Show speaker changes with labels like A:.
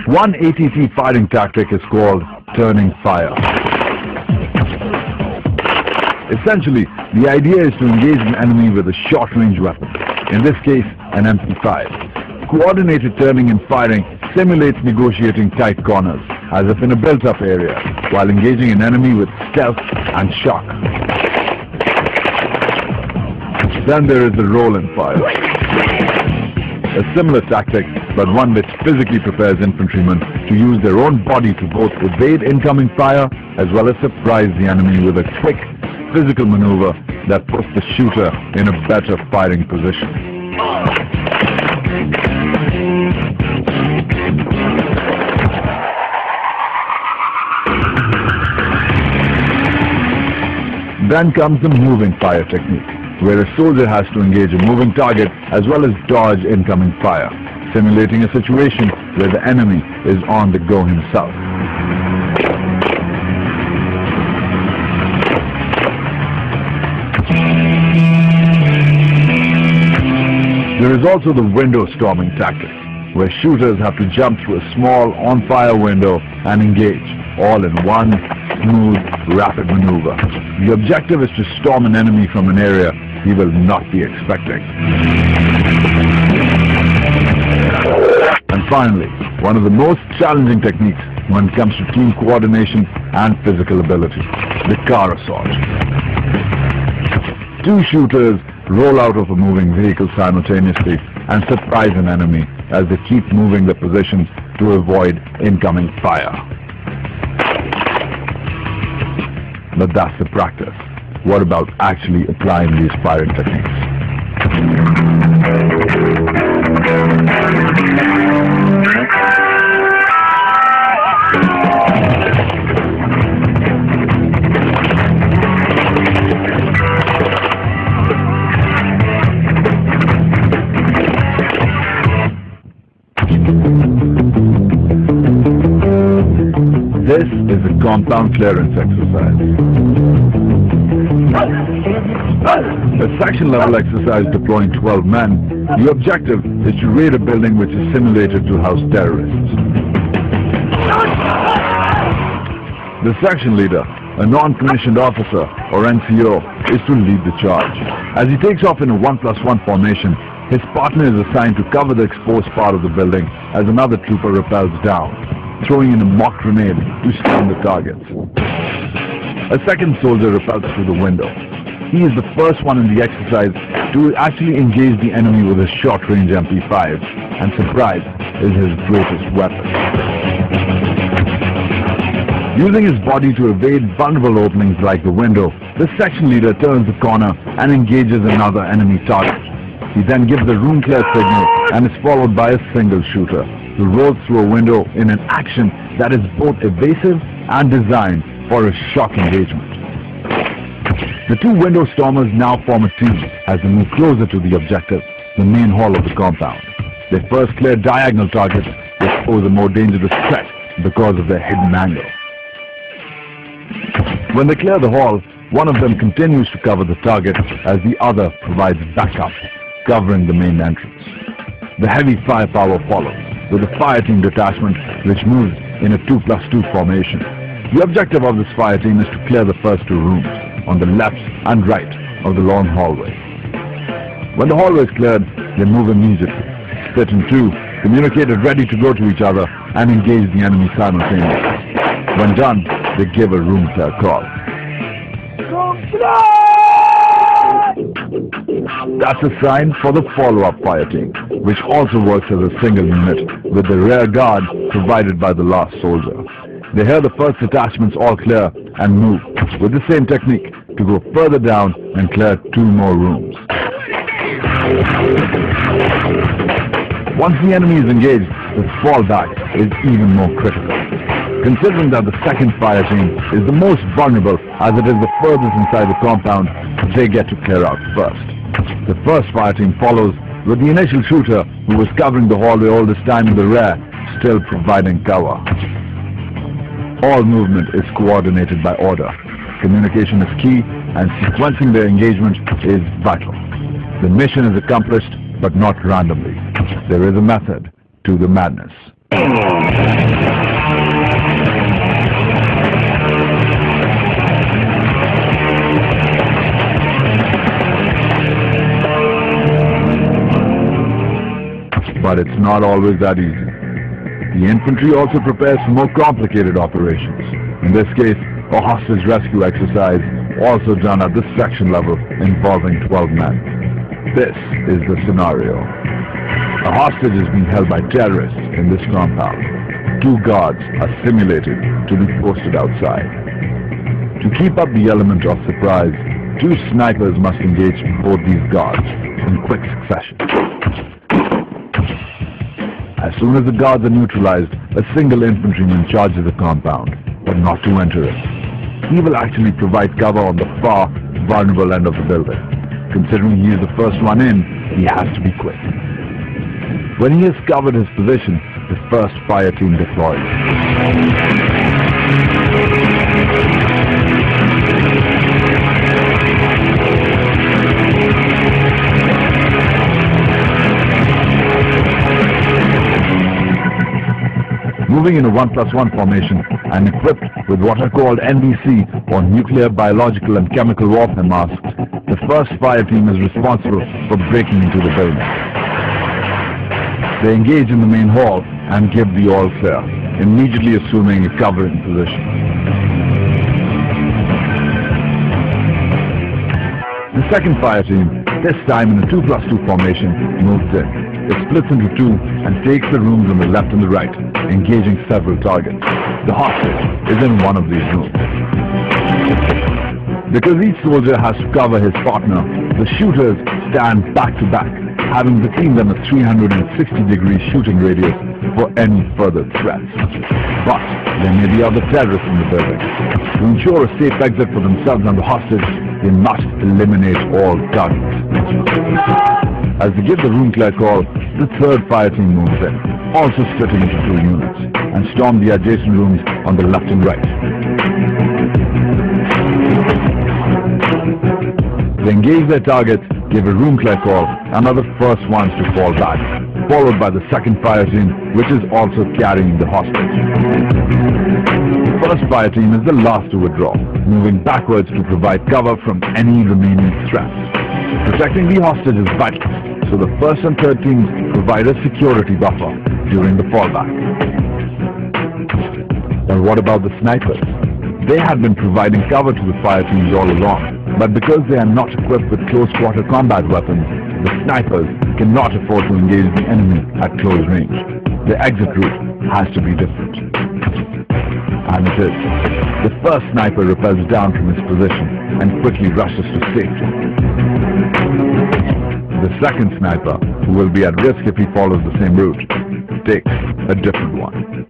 A: One ATT firing tactic is called turning fire. Essentially, the idea is to engage an enemy with a short-range weapon, in this case an MP5. Coordinated turning and firing simulates negotiating tight corners, as if in a built-up area, while engaging an enemy with stealth and shock. Then there is the roll and fire. A similar tactic, but one which physically prepares infantrymen to use their own body to both evade incoming fire as well as surprise the enemy with a quick physical maneuver that puts the shooter in a better firing position. Then comes the moving fire technique, where a soldier has to engage a moving target as well as dodge incoming fire, simulating a situation where the enemy is on the go himself. There is also the window storming tactic, where shooters have to jump through a small on-fire window and engage, all in one smooth, rapid maneuver. The objective is to storm an enemy from an area he will not be expecting. And finally, one of the most challenging techniques when it comes to team coordination and physical ability, the car assault. Two shooters roll out of a moving vehicle simultaneously and surprise an enemy as they keep moving their positions to avoid incoming fire. But that's the practice. What about actually applying these firing techniques? This is a compound clearance exercise. A section-level exercise deploying 12 men. The objective is to raid a building which is simulated to house terrorists. The section leader, a non-commissioned officer or NCO, is to lead the charge. As he takes off in a 1+1 formation, his partner is assigned to cover the exposed part of the building as another trooper rappels down, throwing in a mock grenade to stun the targets. A second soldier rappels through the window. He is the first one in the exercise to actually engage the enemy with a short-range MP5, and surprise is his greatest weapon. Using his body to evade vulnerable openings like the window, the section leader turns the corner and engages another enemy target. He then gives the room clear signal and is followed by a single shooter who rolls through a window in an action that is both evasive and designed for a shock engagement. The two window stormers now form a team as they move closer to the objective, the main hall of the compound. They first clear diagonal targets which pose a more dangerous threat because of their hidden angle. When they clear the hall, one of them continues to cover the target as the other provides backup, covering the main entrance. The heavy firepower follows, with a fire team detachment which moves in a 2+2 formation. The objective of this fire team is to clear the first two rooms, on the left and right of the long hallway. When the hallway is cleared, they move immediately, split in two, communicated ready to go to each other, and engage the enemy simultaneously. When done, they give a room clear call. That's a sign for the follow-up fire team, which also works as a single unit with the rear guard provided by the last soldier. They hear the first detachments all clear and move with the same technique to go further down and clear two more rooms. Once the enemy is engaged, the fallback is even more critical. Considering that the second fire team is the most vulnerable as it is the furthest inside the compound, they get to clear out first. The first fire team follows with the initial shooter who was covering the hallway all this time in the rear, still providing cover. All movement is coordinated by order. Communication is key and sequencing their engagement is vital. The mission is accomplished but not randomly. There is a method to the madness. But it's not always that easy. The infantry also prepares for more complicated operations. In this case, a hostage rescue exercise also done at this section level involving 12 men. This is the scenario. A hostage is being held by terrorists in this compound. 2 guards are simulated to be posted outside. To keep up the element of surprise, 2 snipers must engage both these guards in quick succession. As soon as the guards are neutralized, a single infantryman charges the compound, but not to enter it. He will actually provide cover on the far, vulnerable end of the building. Considering he is the first one in, he has to be quick. When he has covered his position, the first fire team deploys. Moving in a 1+1 formation and equipped with what are called NBC or nuclear, biological and chemical warfare masks, the first fire team is responsible for breaking into the building. They engage in the main hall and give the all clear, immediately assuming a covering position. The second fire team, this time in a 2+2 formation, moves in. It splits into 2 and takes the rooms on the left and the right, engaging several targets. The hostage is in one of these rooms. Because each soldier has to cover his partner, the shooters stand back to back, having between them a 360-degree shooting radius for any further threats. But there may be other terrorists in the building. To ensure a safe exit for themselves and the hostage, they must eliminate all targets. As they give the room clear call, the third fire team moves in, also splitting into 2 units, and storm the adjacent rooms on the left and right. They engage their targets, give a room clear call, and are the first ones to fall back, followed by the second fire team, which is also carrying the hostage. The first fire team is the last to withdraw, moving backwards to provide cover from any remaining threats. Protecting the hostage is vital, so the first and third teams provide a security buffer during the fallback. But what about the snipers? They had been providing cover to the fire teams all along, but because they are not equipped with close-quarter combat weapons, the snipers cannot afford to engage the enemy at close range. The exit route has to be different. And it is. The first sniper rappels down from his position and quickly rushes to safety. The second sniper, who will be at risk if he follows the same route, takes a different one.